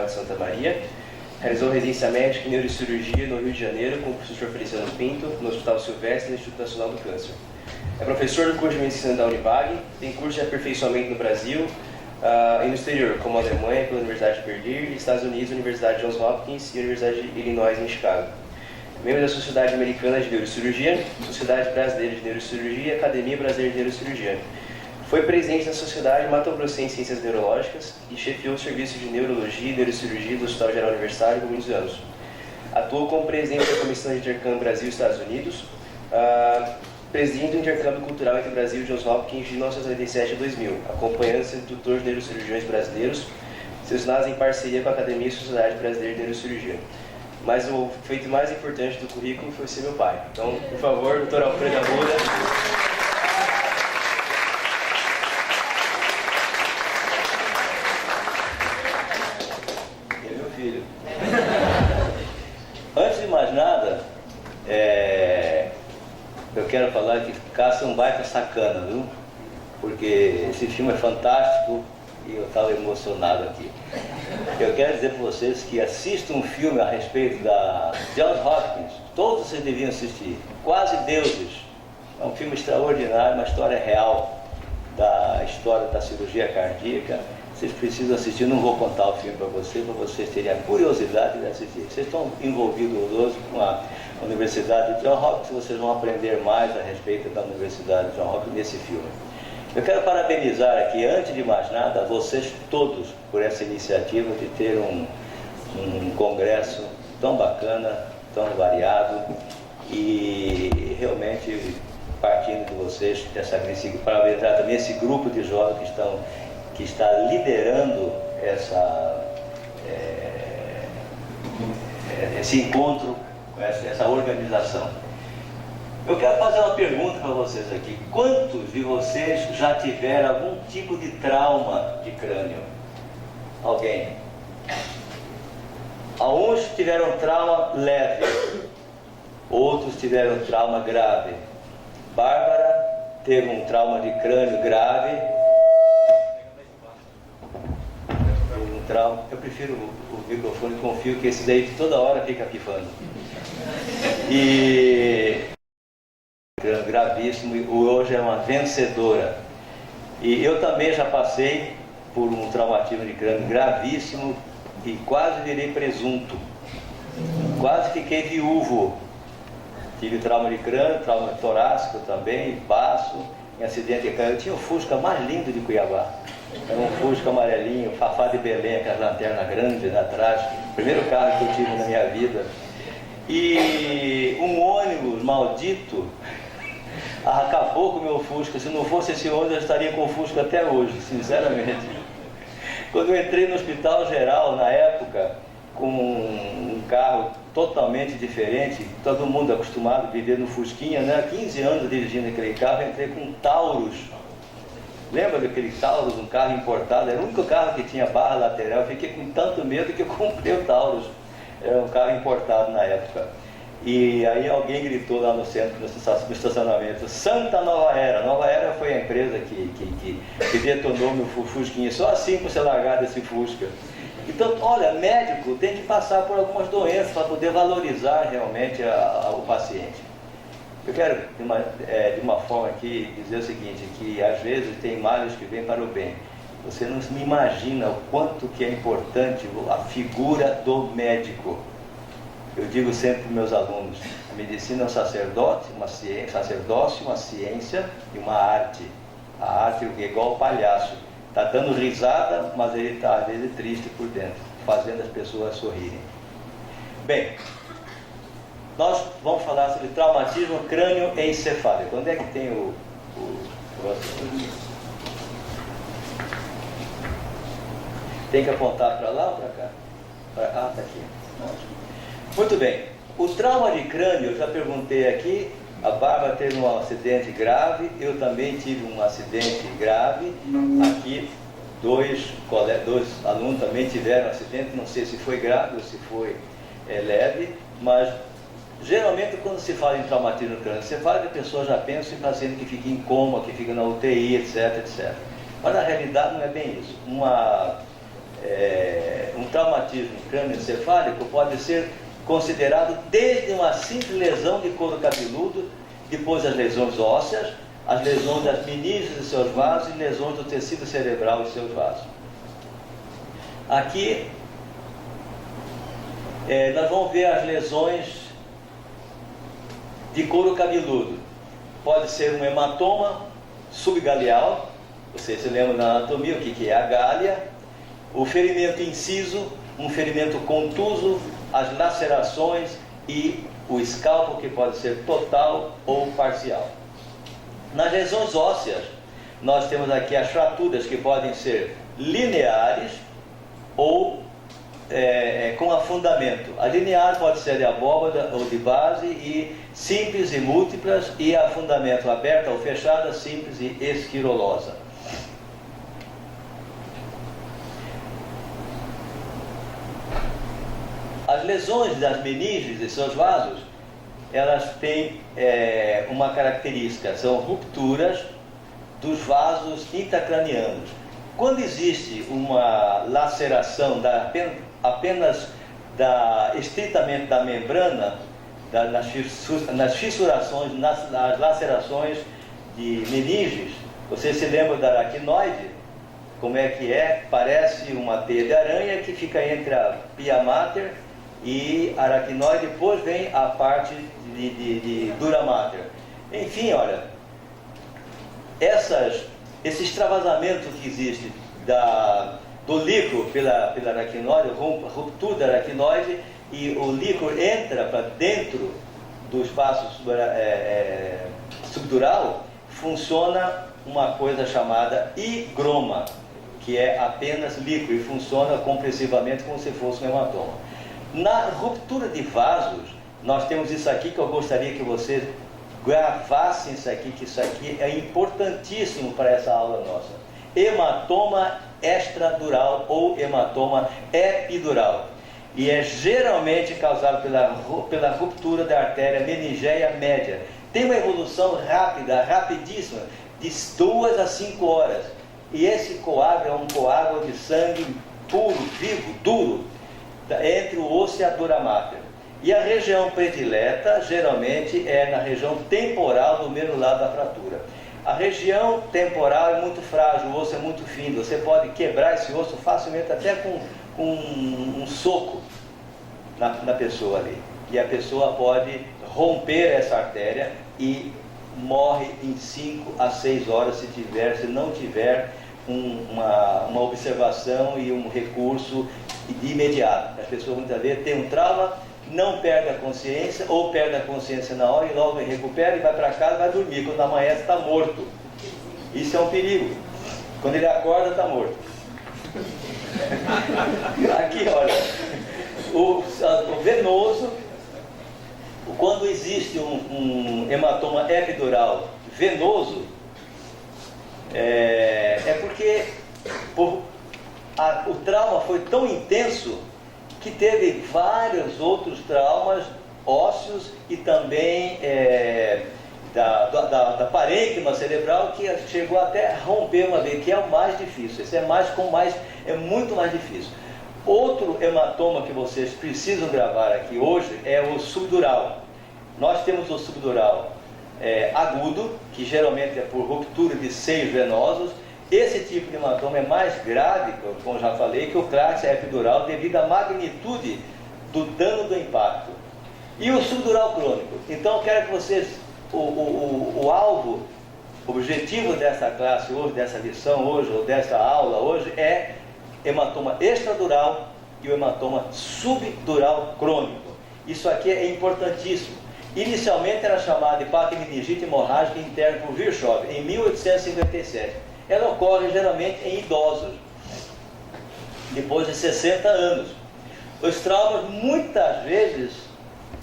de Santa Maria. Realizou residência médica em neurocirurgia no Rio de Janeiro com o professor Feliciano Pinto, no Hospital Silvestre e no Instituto Nacional do Câncer. É professor do curso de medicina da Unibag, tem curso de aperfeiçoamento no Brasil e no exterior, como a Alemanha, pela Universidade de Berlim, Estados Unidos, Universidade Johns Hopkins e Universidade de Illinois, em Chicago. Membro da Sociedade Americana de Neurocirurgia, Sociedade Brasileira de Neurocirurgia e Academia Brasileira de Neurocirurgia. Foi presidente da Sociedade Mato Grossense em Ciências Neurológicas e chefiou o serviço de Neurologia e Neurocirurgia do Hospital Geral Universitário por muitos anos. Atuou como presidente da Comissão de Intercâmbio Brasil e Estados Unidos, presidindo o intercâmbio cultural entre o Brasil e Johns Hopkins de 1997 a 2000, acompanhando os tutores de neurocirurgiões brasileiros, selecionados em parceria com a Academia e Sociedade Brasileira de Neurocirurgia. Mas o feito mais importante do currículo foi ser meu pai. Então, por favor, Dr. Alfredo Arruda. Ele é meu filho. Antes de mais nada, eu quero falar que Cássio é um baita sacana, viu? Porque esse filme é fantástico e eu estava emocionado aqui. Eu quero dizer para vocês que assistam um filme a respeito da Johns Hopkins. Todos vocês deviam assistir. Quase Deuses. É um filme extraordinário, uma história real da história da cirurgia cardíaca. Vocês precisam assistir. Não vou contar o filme para vocês terem a curiosidade de assistir. Vocês estão envolvidos hoje com a Universidade de Johns Hopkins, vocês vão aprender mais a respeito da Universidade de Johns Hopkins nesse filme. Eu quero parabenizar aqui, antes de mais nada, vocês todos por essa iniciativa de ter um congresso tão bacana, tão variado e realmente partindo de vocês, parabenizar também esse grupo de jovens que está liderando esse encontro, essa organização. Eu quero fazer uma pergunta para vocês aqui. Quantos de vocês já tiveram algum tipo de trauma de crânio? Alguém? Alguns tiveram trauma leve, outros tiveram trauma grave. Bárbara teve um trauma de crânio grave. Eu prefiro o microfone, confio que esse daí toda hora fica pifando. E gravíssimo, e hoje é uma vencedora. E eu também já passei por um traumatismo de crânio gravíssimo e quase virei presunto. Quase fiquei viúvo. Tive trauma de crânio, trauma torácico também, baço, em acidente de crânio. Eu tinha o Fusca mais lindo de Cuiabá. Era um Fusca amarelinho, Fafá de Belém, aquela lanterna grande atrás. Primeiro carro que eu tive na minha vida. E um ônibus maldito acabou com o meu Fusca. Se não fosse esse ônibus, eu estaria com o Fusca até hoje, sinceramente. Quando eu entrei no Hospital Geral, na época, com um carro totalmente diferente, todo mundo acostumado a viver no Fusquinha, né? 15 anos dirigindo aquele carro, eu entrei com um Taurus. Lembra daquele Taurus, um carro importado? Era o único carro que tinha barra lateral. Eu fiquei com tanto medo que eu comprei o Taurus. Era um carro importado na época. E aí alguém gritou lá no centro, no estacionamento, Santa Nova Era. Nova Era foi a empresa que detonou meu Fusquinha. Só assim para você largar desse Fusca. Então, olha, médico tem que passar por algumas doenças para poder valorizar realmente o paciente. Eu quero, de uma forma aqui, dizer o seguinte, que às vezes tem males que vêm para o bem. Você não me imagina o quanto que é importante a figura do médico. Eu digo sempre para os meus alunos, a medicina é um sacerdócio, uma ciência e uma arte. A arte é igual ao palhaço. Está dando risada, mas ele está, às vezes, triste por dentro, fazendo as pessoas sorrirem. Bem, nós vamos falar sobre traumatismo crânioencefálico. Onde é que tem o... Tem que apontar para lá ou para cá? Ah, está aqui. Muito bem. O trauma de crânio, eu já perguntei aqui, a Bárbara teve um acidente grave, eu também tive um acidente grave. Aqui, dois alunos também tiveram acidente, não sei se foi grave ou se foi leve, mas geralmente quando se fala em traumatismo crânioencefálico, a pessoa já pensa em paciente que fica em coma, que fica na UTI, etc, etc. Mas na realidade não é bem isso. um traumatismo crânioencefálico pode ser considerado desde uma simples lesão de couro cabeludo, depois as lesões ósseas, as lesões das meninges e seus vasos e lesões do tecido cerebral e seus vasos. Aqui nós vamos ver as lesões de couro cabeludo. Pode ser um hematoma subgaleal, vocês se lembram da anatomia, o que é a gália, o ferimento inciso, um ferimento contuso, as lacerações e o escalpo, que pode ser total ou parcial. Nas lesões ósseas, nós temos aqui as fraturas que podem ser lineares ou com afundamento. A linear pode ser de abóbada ou de base, e simples e múltiplas, e afundamento aberta ou fechada, simples e esquirolosa. As lesões das meninges e seus vasos, elas têm uma característica, são rupturas dos vasos intracranianos. Quando existe uma laceração apenas estritamente da membrana, nas fissurações, nas lacerações de meninges, você se lembra da aracnoide? Como é que é? Parece uma teia de aranha que fica entre a pia mater e a aracnoide, depois vem a parte de dura mater. Enfim, olha, esse extravasamento que existe do líquor pela aracnoide, ruptura da aracnoide, e o líquor entra para dentro do espaço subdural, funciona uma coisa chamada higroma, que é apenas líquor e funciona compressivamente como se fosse um hematoma. Na ruptura de vasos, nós temos isso aqui que eu gostaria que vocês gravassem isso aqui, que isso aqui é importantíssimo para essa aula nossa. Hematoma extradural ou hematoma epidural. E é geralmente causado pela ruptura da artéria meningeia média. Tem uma evolução rápida, rapidíssima, de 2 a 5 horas. E esse coágulo é um coágulo de sangue puro, vivo, duro, entre o osso e a dura mater. E a região predileta, geralmente, é na região temporal do mesmo lado da fratura. A região temporal é muito frágil, o osso é muito fino, você pode quebrar esse osso facilmente, até com um soco na pessoa ali. E a pessoa pode romper essa artéria e morre em 5 a 6 horas se não tiver uma observação e um recurso de imediato. As pessoas muitas vezes têm um trauma, não perde a consciência, ou perde a consciência na hora e logo recupera e vai para casa e vai dormir. Quando amanhece está morto. Isso é um perigo. Quando ele acorda está morto. Aqui, olha, o venoso, quando existe um hematoma epidural venoso, é porque o trauma foi tão intenso que teve vários outros traumas ósseos e também da parênquima cerebral, que chegou até a romper uma vez, que é o mais difícil. Esse é muito mais difícil. Outro hematoma que vocês precisam gravar aqui hoje é o subdural. Nós temos o subdural agudo, que geralmente é por ruptura de seios venosos. Esse tipo de hematoma é mais grave, como já falei, que o crax epidural, devido à magnitude do dano do impacto. E o subdural crônico. Então eu quero que vocês, o alvo, o objetivo dessa classe hoje, dessa lição hoje, ou dessa aula hoje, é hematoma extradural e o hematoma subdural crônico. Isso aqui é importantíssimo. Inicialmente era chamado de pachymeningite hemorrágica interna por Virchow, em 1857. Ela ocorre geralmente em idosos, depois de 60 anos. Os traumas muitas vezes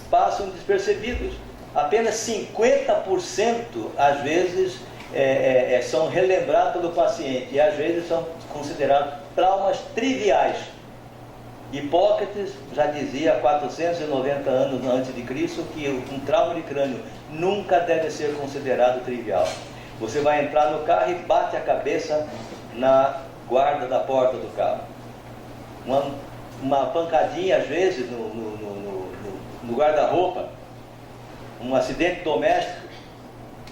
passam despercebidos. Apenas 50% às vezes são relembrados pelo paciente, e às vezes são considerados traumas triviais. Hipócrates já dizia há 490 anos antes de Cristo que um trauma de crânio nunca deve ser considerado trivial. Você vai entrar no carro e bate a cabeça na guarda da porta do carro. uma pancadinha às vezes no guarda-roupa, um acidente doméstico,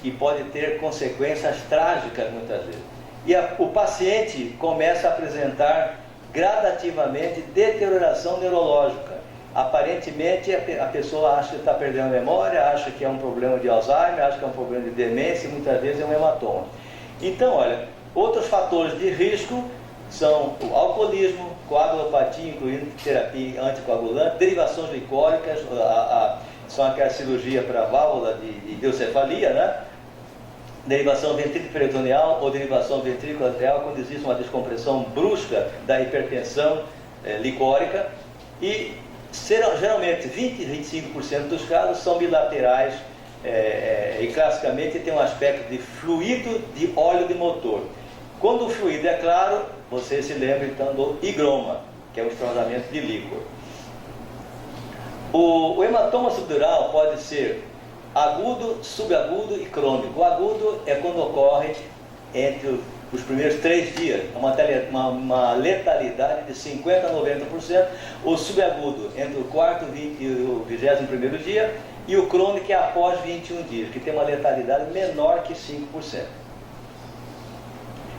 e pode ter consequências trágicas muitas vezes. E o paciente começa a apresentar gradativamente deterioração neurológica. Aparentemente a pessoa acha que está perdendo a memória, acha que é um problema de Alzheimer, acha que é um problema de demência, e muitas vezes é um hematoma. Então, olha, outros fatores de risco são o alcoolismo, coagulopatia, incluindo terapia anticoagulante, derivações licóricas, são aquela cirurgia para válvula de hidrocefalia, né? Derivação ventrículo-peritoneal ou derivação ventrículo-atrial, quando existe uma descompressão brusca da hipertensão licórica, e geralmente 20 a 25% dos casos são bilaterais e classicamente tem um aspecto de fluido de óleo de motor. Quando o fluido é claro, você se lembra então do higroma, que é o extravasamento de líquor. O hematoma subdural pode ser agudo, subagudo e crônico. O agudo é quando ocorre entre os primeiros 3 dias, uma letalidade de 50% a 90%. O subagudo entre o 4º e o 21º dia, e o crônico é após 21 dias, que tem uma letalidade menor que 5%.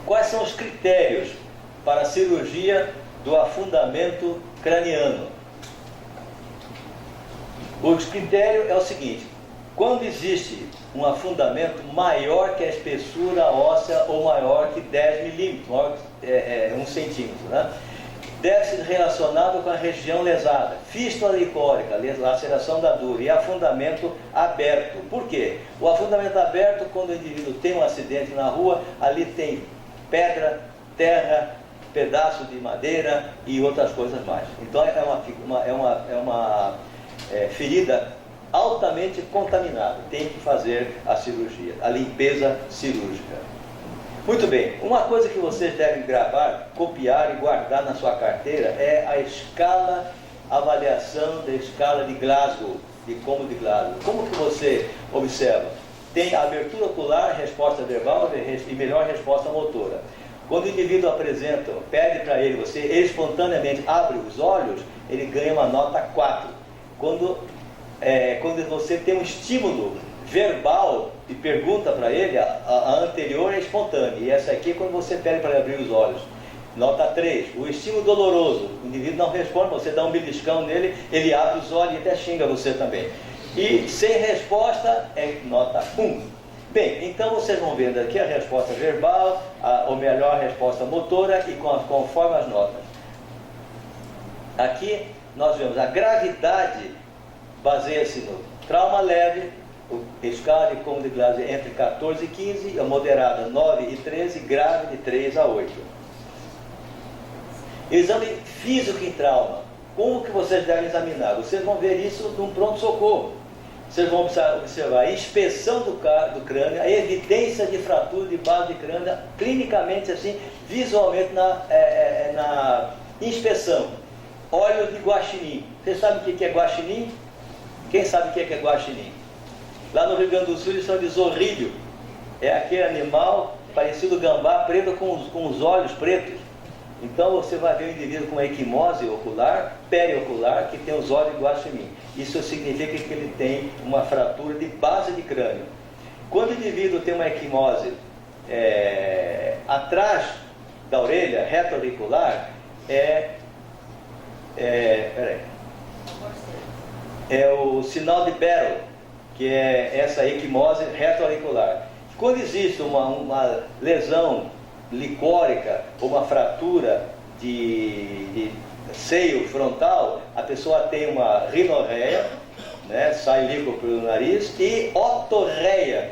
Quais são os critérios para a cirurgia do afundamento craniano? O critério é o seguinte: quando existe um afundamento maior que a espessura óssea ou maior que 10 milímetros, maior que 1 centímetro, né? Deve ser relacionado com a região lesada, fístula licórica, laceração da dura, e afundamento aberto. Por quê? O afundamento aberto, quando o indivíduo tem um acidente na rua, ali tem pedra, terra, pedaço de madeira e outras coisas mais. Então é uma ferida altamente contaminada. Tem que fazer a cirurgia, a limpeza cirúrgica. Muito bem, uma coisa que vocês devem gravar, copiar e guardar na sua carteira é a avaliação da escala de Glasgow, de como de Glasgow. Como que você observa? Tem abertura ocular, resposta verbal e melhor resposta motora. Quando o indivíduo apresenta, pede para ele, você espontaneamente abre os olhos, ele ganha uma nota 4. Quando você tem um estímulo verbal e pergunta para ele, a anterior é espontânea, e essa aqui é quando você pede para ele abrir os olhos. Nota 3, o estímulo doloroso, o indivíduo não responde, você dá um beliscão nele, ele abre os olhos e até xinga você também. E sem resposta é nota 1. Bem, então vocês vão vendo aqui a resposta verbal, ou melhor, a resposta motora, e conforme as notas. Aqui nós vemos a gravidade, baseia-se no trauma leve, escala de como de Glasgow entre 14 e 15, a moderada 9 e 13, grave de 3 a 8. Exame físico em trauma. Como que vocês devem examinar? Vocês vão ver isso num pronto-socorro. Vocês vão observar a inspeção do crânio, a evidência de fratura de base de crânio, clinicamente assim, visualmente na inspeção. Olhos de guaxinim. Vocês sabem o que é guaxinim? Quem sabe o que é guaxinim? Lá no Rio Grande do Sul eles chamam de zorrilho. É aquele animal parecido gambá preto com os olhos pretos. Então você vai ver um indivíduo com equimose ocular, periocular, que tem os olhos de guaxinim. Isso significa que ele tem uma fratura de base de crânio. Quando o indivíduo tem uma equimose atrás da orelha, retroauricular, é o sinal de Barrow, que é essa equimose retroauricular. Quando existe uma lesão licórica ou uma fratura de seio frontal, a pessoa tem uma rinorreia, né, sai líquido pelo nariz, e otorreia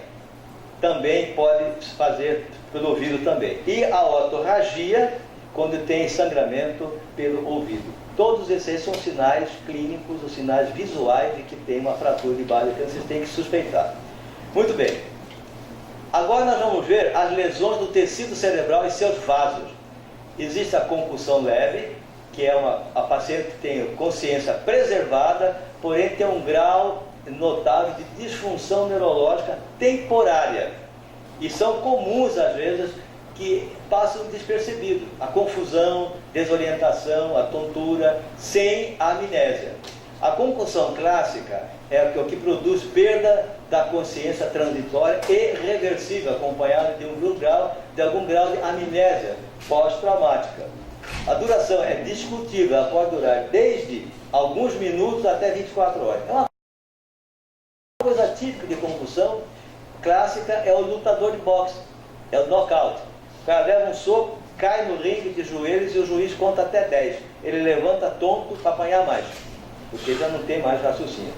também pode fazer pelo ouvido também. E a otorragia, quando tem sangramento pelo ouvido. Todos esses são sinais clínicos, os sinais visuais de que tem uma fratura de base que vocês têm que suspeitar. Muito bem. Agora nós vamos ver as lesões do tecido cerebral e seus vasos. Existe a concussão leve, que é a paciente que tem consciência preservada, porém tem um grau notável de disfunção neurológica temporária. E são comuns, às vezes, que passam despercebidos. A confusão, desorientação, a tontura, sem a amnésia. A concussão clássica é o que produz perda da consciência transitória e reversível, acompanhada de algum grau de amnésia pós-traumática. A duração é discutível, ela pode durar desde alguns minutos até 24 horas. É uma coisa típica de concussão clássica é o lutador de boxe, é o knockout. O cara leva um soco, cai no ringue de joelhos e o juiz conta até 10. Ele levanta tonto para apanhar mais, porque já não tem mais raciocínio.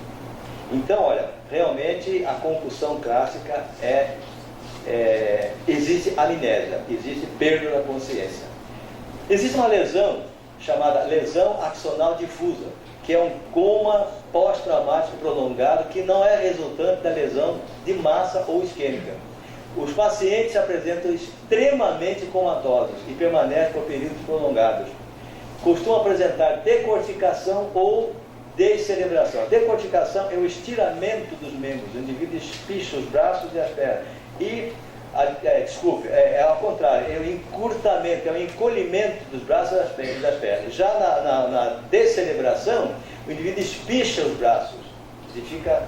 Então, olha, realmente a concussão clássica existe amnésia, existe perda da consciência. Existe uma lesão chamada lesão axonal difusa, que é um coma pós-traumático prolongado que não é resultante da lesão de massa ou isquêmica. Os pacientes se apresentam extremamente comatosos e permanecem por períodos prolongados. Costumam apresentar decorticação ou descerebração. A decorticação é o estiramento dos membros. O indivíduo espicha os braços e as pernas. É ao contrário, é o encurtamento, é o encolhimento dos braços e das pernas. Já na descerebração, o indivíduo espicha os braços e fica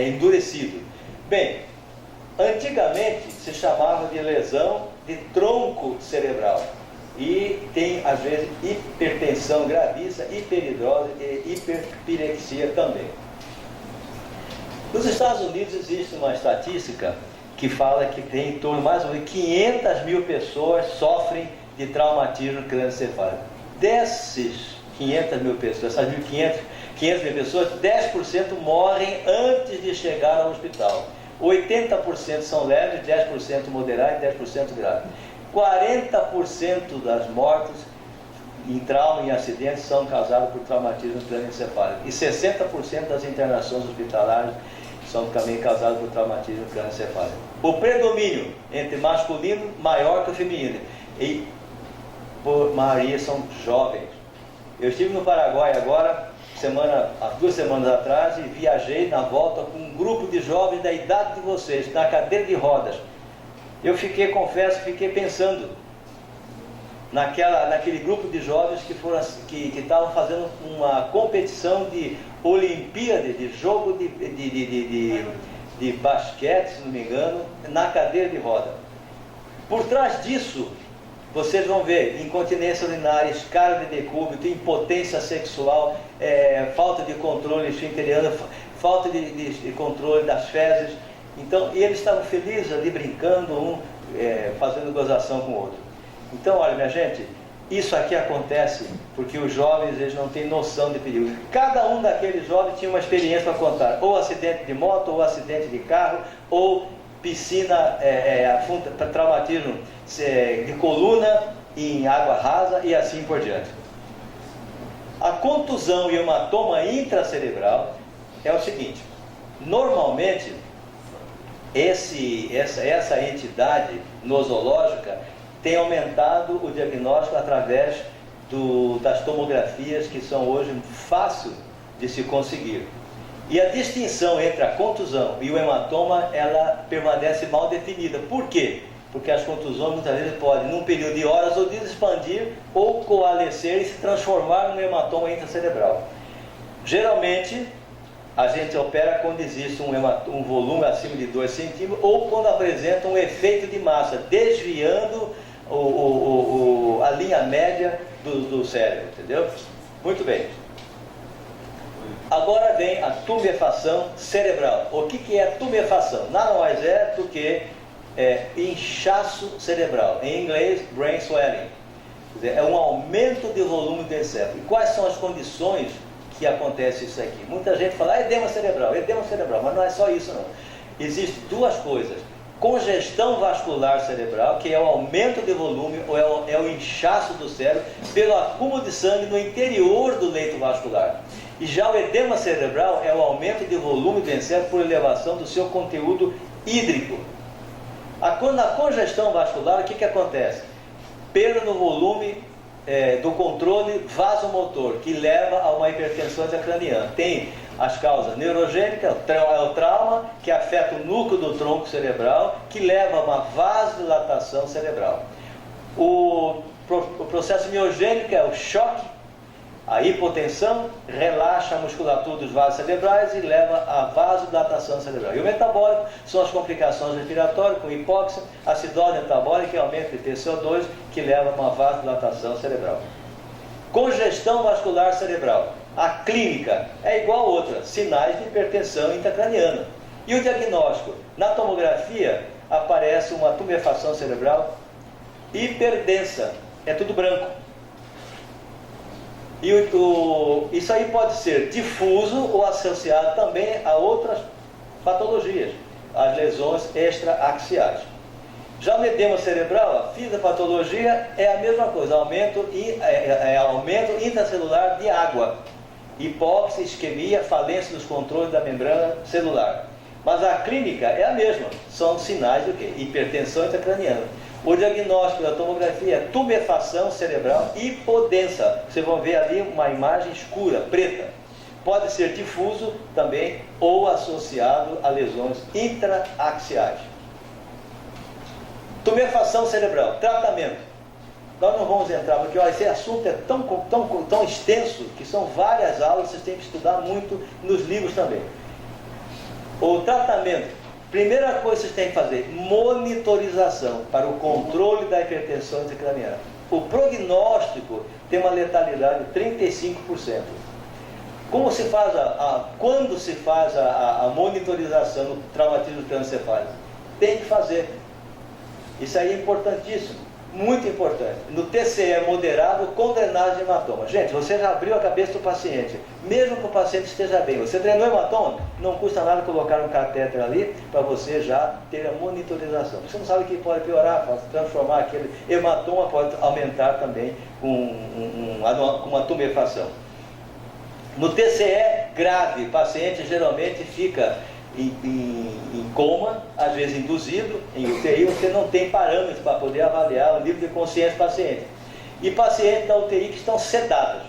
endurecido. Bem, antigamente se chamava de lesão de tronco cerebral. E tem, às vezes, hipertensão gravíssima, hiperidrose e hiperpirexia também. Nos Estados Unidos existe uma estatística que fala que tem em torno mais ou menos 500 mil pessoas sofrem de traumatismo crânioencefálico. Desses 500 mil pessoas, essas 500 mil pessoas, 10% morrem antes de chegar ao hospital. 80% são leves, 10% moderados e 10% graves. 40% das mortes em trauma e acidentes são causadas por traumatismo crânioencefálico. E 60% das internações hospitalares são também causadas por traumatismo crânioencefálico. O predomínio entre masculino maior que o feminino. E, por maioria, são jovens. Eu estive no Paraguai agora, há 2 semanas atrás, e viajei na volta com um grupo de jovens da idade de vocês, na cadeira de rodas. Eu fiquei pensando naquele grupo de jovens que estavam fazendo uma competição de Olimpíada, de jogo de basquete, se não me engano, na cadeira de roda. Por trás disso, vocês vão ver incontinência urinária, escala de decúbito, impotência sexual, falta de controle esfincteriano, falta de controle das fezes. Então, eles estavam felizes ali, brincando, fazendo gozação com o outro. Então, olha, minha gente, isso aqui acontece porque os jovens, eles não têm noção de perigo. Cada um daqueles jovens tinha uma experiência para contar, ou acidente de moto, ou acidente de carro, ou piscina, traumatismo de coluna em água rasa e assim por diante. A contusão e hematoma intracerebral é o seguinte: normalmente essa entidade nosológica tem aumentado o diagnóstico através das tomografias, que são hoje fácil de se conseguir. E a distinção entre a contusão e o hematoma, ela permanece mal definida. Por quê? Porque as contusões muitas vezes podem, num período de horas, ou expandir ou coalescer e se transformar num hematoma intracerebral. Geralmente, a gente opera quando existe um volume acima de 2 centímetros ou quando apresenta um efeito de massa, desviando a linha média do cérebro, entendeu? Muito bem. Agora vem a tumefação cerebral. O que é tumefação? Nada mais é do que inchaço cerebral. Em inglês, brain swelling. Quer dizer, é um aumento de volume do encéfalo. E quais são as condições que acontece isso aqui? Muita gente fala, edema cerebral, mas não é só isso não. Existem 2 coisas: congestão vascular cerebral, que é o aumento de volume, ou é o inchaço do cérebro pelo acúmulo de sangue no interior do leito vascular. E já o edema cerebral é o aumento de volume do encéfalo por elevação do seu conteúdo hídrico. Na congestão vascular, o que acontece? Perda no volume do controle vasomotor, que leva a uma hipertensão intracraniana. Tem as causas neurogênicas, é o trauma, que afeta o núcleo do tronco cerebral, que leva a uma vasodilatação cerebral. O processo miogênico é o choque, a hipotensão, relaxa a musculatura dos vasos cerebrais e leva à vasodilatação cerebral. E o metabólico são as complicações respiratórias, com hipóxia, acidose metabólica e aumento de TCO2, que leva a uma vasodilatação cerebral. Congestão vascular cerebral. A clínica é igual a outra, sinais de hipertensão intracraniana. E o diagnóstico? Na tomografia aparece uma tumefação cerebral hiperdensa, é tudo branco. E isso aí pode ser difuso ou associado também a outras patologias, as lesões extraaxiais. Já o edema cerebral, a fisiopatologia é a mesma coisa, aumento intracelular de água, hipóxia, isquemia, falência dos controles da membrana celular. Mas a clínica é a mesma, são sinais de quê? Hipertensão intracraniana. O diagnóstico da tomografia é tumefação cerebral hipodensa. Vocês vão ver ali uma imagem escura, preta. Pode ser difuso também ou associado a lesões intraaxiais. Tumefação cerebral, tratamento. Nós não vamos entrar, porque olha, esse assunto é tão extenso que são várias aulas, vocês têm que estudar muito nos livros também. O tratamento, primeira coisa que vocês têm que fazer, monitorização para o controle da hipertensão intracraniana. O prognóstico tem uma letalidade de 35%. Como se faz quando se faz a monitorização no traumatismo crânioencefálico? Tem que fazer. Isso aí é importantíssimo, muito importante. No TCE moderado com drenagem de hematoma. Gente, você já abriu a cabeça do paciente, mesmo que o paciente esteja bem. Você drenou hematoma? Não custa nada colocar um catéter ali para você já ter a monitorização. Você não sabe o que pode piorar, pode transformar aquele hematoma, pode aumentar também com uma tumefação. No TCE grave, o paciente geralmente fica em coma, às vezes induzido, em UTI, você não tem parâmetros para poder avaliar o nível de consciência do paciente. E pacientes da UTI que estão sedados.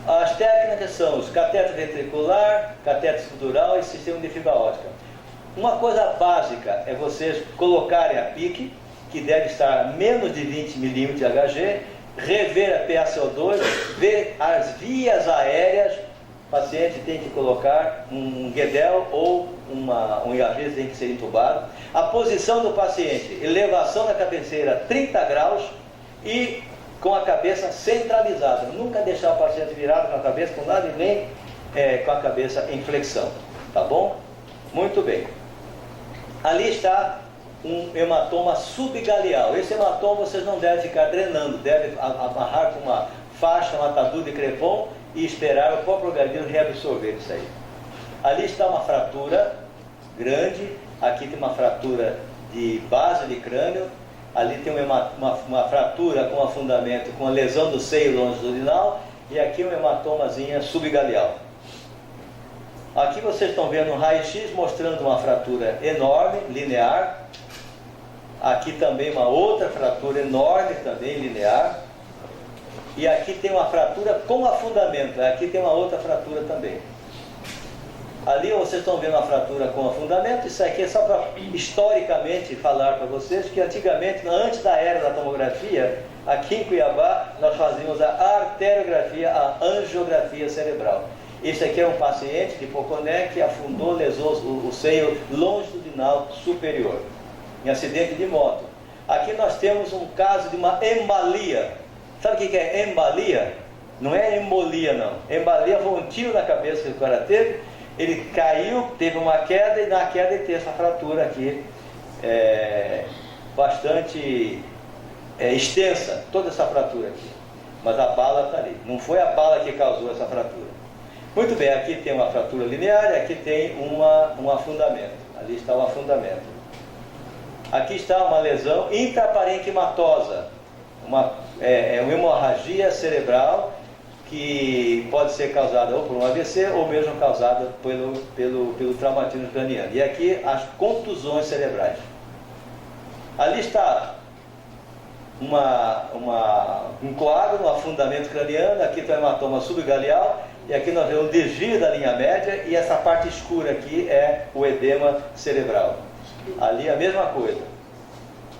As técnicas são os catéter ventricular, catéter estrutural e sistema de fibra óptica. Uma coisa básica é vocês colocarem a PIC, que deve estar a menos de 20 milímetros de Hg, rever a PaCO2, ver as vias aéreas. O paciente tem que colocar um guedel ou um IAV, tem que ser entubado. A posição do paciente, elevação da cabeceira 30 graus e com a cabeça centralizada. Nunca deixar o paciente virado com a cabeça para um lado e nem com a cabeça em flexão. Tá bom? Muito bem. Ali está um hematoma subgaleal. Esse hematoma vocês não devem ficar drenando, devem amarrar com uma faixa, uma atadura de crepom e esperar o próprio organismo reabsorver isso aí. Ali está uma fratura grande, aqui tem uma fratura de base de crânio, ali tem uma fratura com afundamento, com a lesão do seio longitudinal, e aqui uma hematomazinha subgaleal. Aqui vocês estão vendo um raio-x mostrando uma fratura enorme, linear. Aqui também uma outra fratura enorme, também linear. E aqui tem uma fratura com afundamento. Aqui tem uma outra fratura também. Ali vocês estão vendo uma fratura com afundamento. Isso aqui é só para historicamente falar para vocês que antigamente, antes da era da tomografia, aqui em Cuiabá, nós fazíamos a arteriografia, a angiografia cerebral. Esse aqui é um paciente de Poconé que afundou, lesou o seio longitudinal superior, em acidente de moto. Aqui nós temos um caso de uma embalia. Sabe o que é embalia? Não é embolia, não. Embalia foi um tiro na cabeça que o cara teve, ele caiu, teve uma queda, e na queda ele teve essa fratura aqui, bastante extensa, toda essa fratura aqui. Mas a bala está ali. Não foi a bala que causou essa fratura. Muito bem, aqui tem uma fratura linear, aqui tem um afundamento. Ali está o afundamento. Aqui está uma lesão intraparenquimatosa, uma hemorragia cerebral que pode ser causada ou por um AVC ou mesmo causada pelo traumatismo craniano. E aqui as contusões cerebrais. Ali está um coágulo, um afundamento craniano, aqui está o hematoma subgaleal, e aqui nós vemos o desvio da linha média, e essa parte escura aqui é o edema cerebral. Ali a mesma coisa.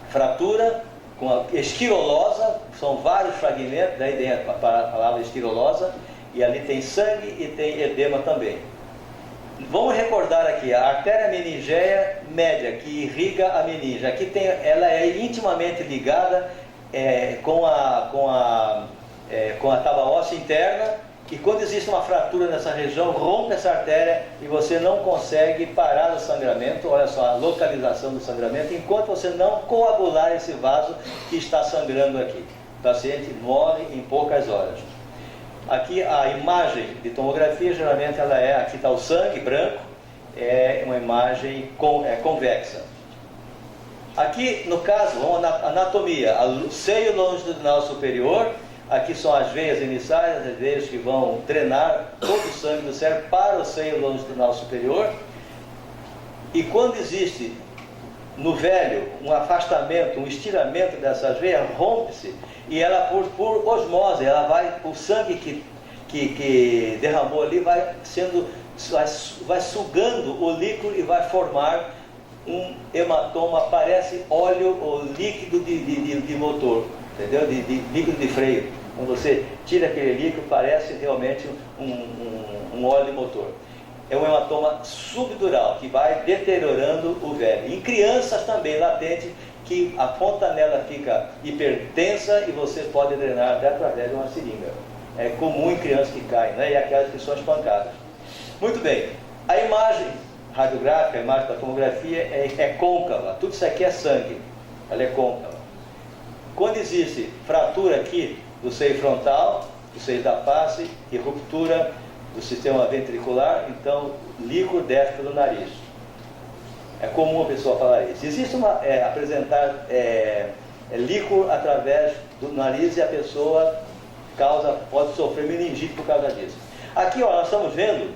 Fratura com a esquirolosa, são vários fragmentos, daí tem a palavra esquirolosa, e ali tem sangue e tem edema também. Vamos recordar aqui a artéria meningéia média, que irriga a meninge. Aqui ela é intimamente ligada com a tábua óssea interna, e quando existe uma fratura nessa região, rompe essa artéria e você não consegue parar o sangramento. Olha só a localização do sangramento, enquanto você não coagular esse vaso que está sangrando aqui. O paciente morre em poucas horas. Aqui a imagem de tomografia, geralmente aqui está o sangue branco, é uma imagem convexa. Aqui, no caso, vamos à anatomia, o seio longitudinal superior. Aqui são as veias iniciais, as veias que vão drenar todo o sangue do cérebro para o seio longitudinal superior. E quando existe no velho um afastamento, um estiramento dessas veias, rompe-se, e ela por osmose, o sangue que derramou ali vai sugando o líquido e vai formar um hematoma, parece óleo ou líquido de motor, entendeu? De líquido de freio. Quando você tira aquele líquido, parece realmente um óleo motor. É um hematoma subdural, que vai deteriorando o velho. Em crianças também, latente, que a fontanela fica hipertensa e você pode drenar até através de uma seringa. É comum em crianças que caem, né? E aquelas que são espancadas. Muito bem, a imagem radiográfica, a imagem da tomografia é côncava. Tudo isso aqui é sangue, ela é côncava. Quando existe fratura aqui do seio frontal, do seio da face, e ruptura do sistema ventricular, então líquor desce pelo nariz. É comum a pessoa falar isso. Existe apresentar líquor através do nariz, e a pessoa pode sofrer meningite por causa disso. Aqui, ó, nós estamos vendo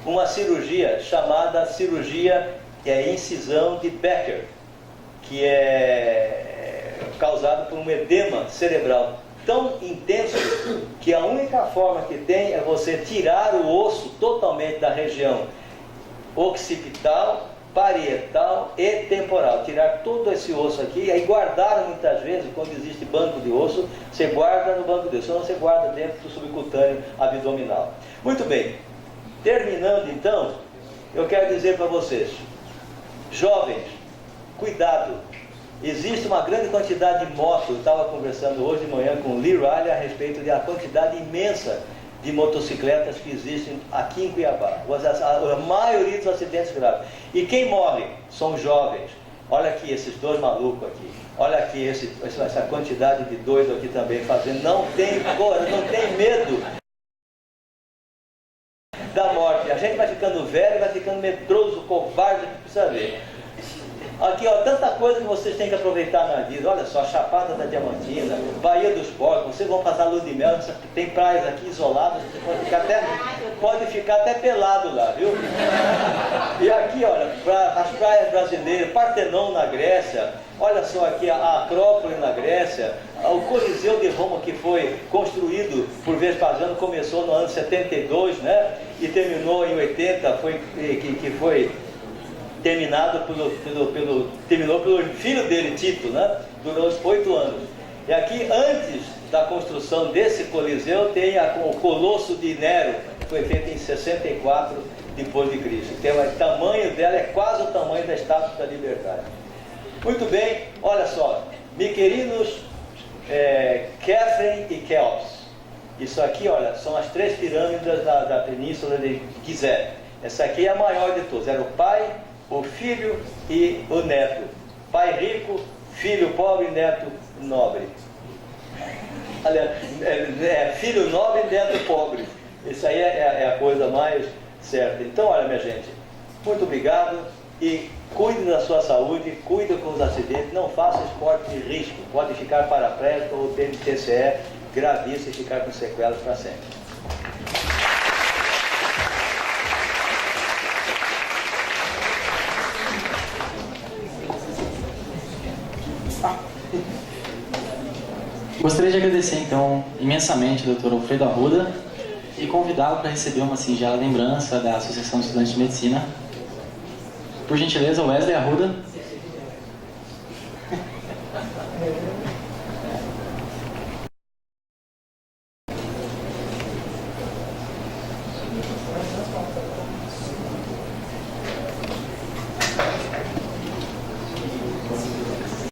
uma cirurgia chamada cirurgia incisão de Becker, que é causada por um edema cerebral tão intenso que a única forma que tem é você tirar o osso totalmente da região occipital, parietal e temporal. Tirar todo esse osso aqui, aí guardar muitas vezes, quando existe banco de osso, você guarda no banco de osso, senão você guarda dentro do subcutâneo abdominal. Muito bem, terminando então, eu quero dizer para vocês, jovens, cuidado. Existe uma grande quantidade de motos. Eu estava conversando hoje de manhã com o Lee Riley a respeito da quantidade imensa de motocicletas que existem aqui em Cuiabá. A maioria dos acidentes graves. E quem morre são jovens. Olha aqui esses dois malucos aqui. Olha aqui essa quantidade de doido aqui também fazendo. Não tem medo da morte. A gente vai ficando velho, vai ficando medroso, covarde, que precisa ver. Aqui, ó, tanta coisa que vocês têm que aproveitar na vida. Olha só, Chapada da Diamantina, Baía dos Porcos, vocês vão passar lua de mel, tem praias aqui isoladas, você pode ficar até pelado lá, viu? E aqui, olha, as praias brasileiras, Partenon na Grécia, olha só aqui a Acrópole na Grécia, o Coliseu de Roma, que foi construído por Vespasiano, começou no ano 72, né? E terminou em 80, que foi terminado terminou pelo filho dele, Tito, né? Durou 8 anos. E aqui, antes da construção desse Coliseu, tem o Colosso de Nero, que foi feito em 64 depois de Cristo. O tamanho dela é quase o tamanho da Estátua da Liberdade. Muito bem, olha só, Miquerinos, Kefren e Keops. Isso aqui, olha, são as 3 pirâmides da península de Gizé. Essa aqui é a maior de todas. Era o pai, o filho e o neto. Pai rico, filho pobre, neto nobre. Aliás, filho nobre, neto pobre. Isso aí é a coisa mais certa. Então, olha, minha gente, muito obrigado e cuide da sua saúde, cuide com os acidentes, não faça esporte de risco. Pode ficar paraplégico ou ter TCE gravíssimo e ficar com sequelas para sempre. Gostaria de agradecer, então, imensamente ao Dr. Alfredo Arruda e convidá-lo para receber uma singela lembrança da Associação de Estudantes de Medicina. Por gentileza, Wesley Arruda.